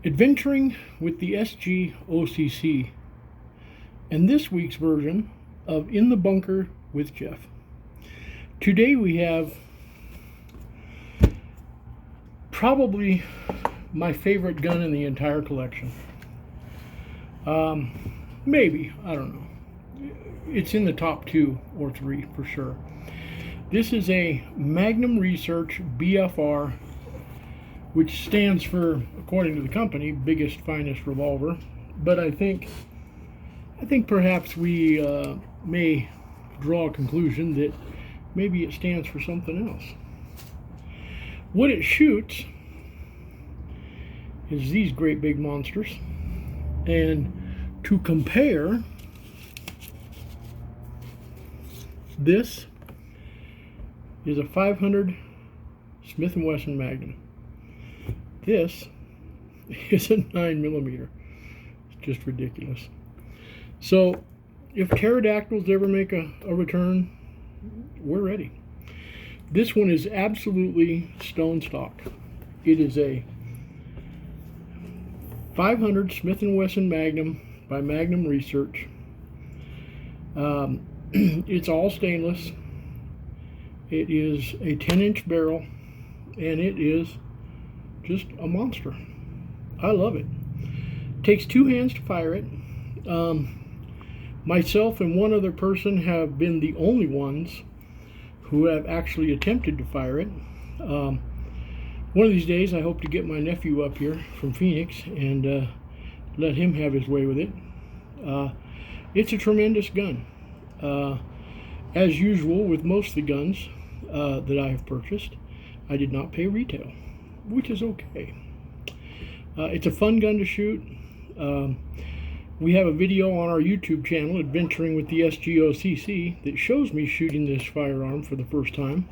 Adventuring with the S.G.O.C.C. and this week's version of In the Bunker with Geoff. Today we have probably my favorite gun in the entire collection. Maybe, I don't know. It's in the top 2 or 3 for sure. This is a Magnum Research BFR, which stands for, according to the company, biggest, finest revolver. But I think perhaps we may draw a conclusion that maybe it stands for something else. What it shoots is these great big monsters. And to compare, this is a 500 Smith & Wesson Magnum. This is a 9mm. It's just ridiculous. So if pterodactyls ever make a return, we're ready. This one is absolutely stone stock. It is a 500 Smith & Wesson Magnum by Magnum Research. It's all stainless. It is a 10-inch barrel, and it is just a monster. I love it. Takes 2 hands to fire it. Myself and one other person have been the only ones who have actually attempted to fire it. One of these days I hope to get my nephew up here from Phoenix and let him have his way with it. It's a tremendous gun. As usual with most of the guns that I have purchased, I did not pay retail, which is okay. It's a fun gun to shoot. We have a video on our YouTube channel, Adventuring with the S.G.O.C.C, that shows me shooting this firearm for the first time.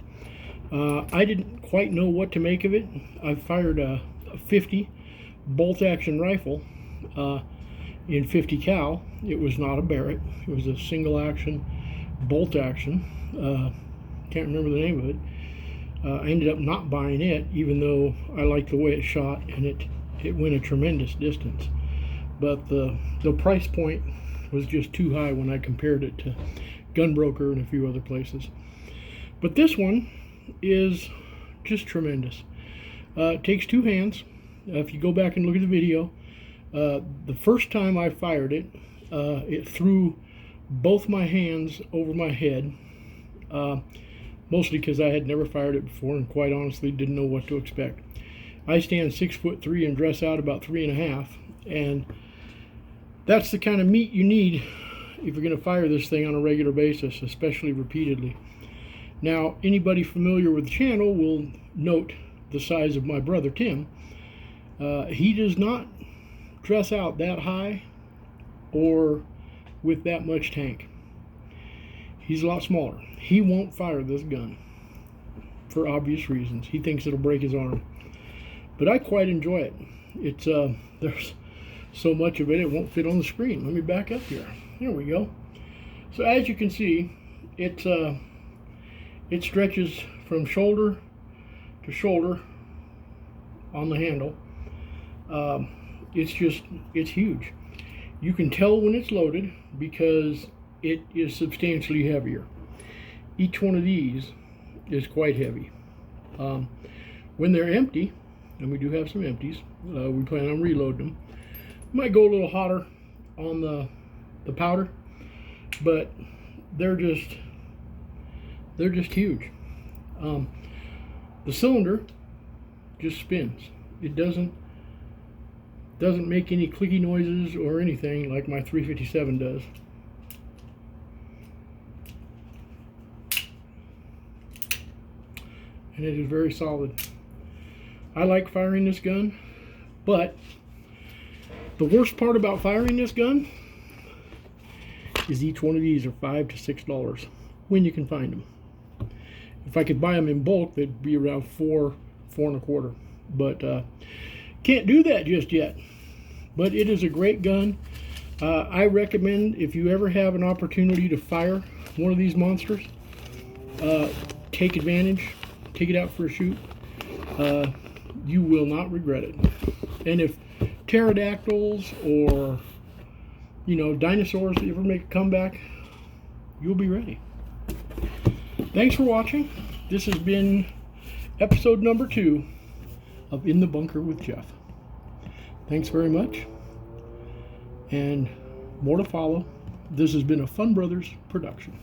I didn't quite know what to make of it. I fired a 50 bolt-action rifle in 50 cal. It was not a Barrett. It was a single-action bolt-action. Can't remember the name of it. I ended up not buying it, even though I liked the way it shot, and it went a tremendous distance. But the price point was just too high when I compared it to Gunbroker and a few other places. But this one is just tremendous. It takes 2 hands. If you go back and look at the video, the first time I fired it, it threw both my hands over my head, mostly because I had never fired it before and quite honestly didn't know what to expect. I stand 6'3" and dress out about 3.5, and that's the kind of meat you need if you're going to fire this thing on a regular basis, especially repeatedly. Now, anybody familiar with the channel will note the size of my brother Tim. He does not dress out that high or with that much tank. He's a lot smaller. He won't fire this gun for obvious reasons. He thinks it'll break his arm. But I quite enjoy it. It's there's so much of it, it won't fit on the screen. Let me back up here. Here we go. So as you can see, it stretches from shoulder to shoulder on the handle. It's huge. You can tell when it's loaded because it is substantially heavier. Each one of these is quite heavy. When they're empty, and we do have some empties, we plan on reloading them. Might go a little hotter on the powder, but they're just huge. The cylinder just spins. It doesn't make any clicky noises or anything like my 357 does. And it is very solid. I like firing this gun, but the worst part about firing this gun is each one of these are $5 to $6 when you can find them. If I could buy them in bulk, they'd be around $4 and a quarter. But can't do that just yet. But it is a great gun. I recommend, if you ever have an opportunity to fire one of these monsters, take advantage, take it out for a shoot. You will not regret it. And if pterodactyls or, you know, dinosaurs ever make a comeback, you'll be ready. Thanks for watching. This has been episode number 2 of In the Bunker with Geoff. Thanks very much, and more to follow. This has been a Fun Brothers production.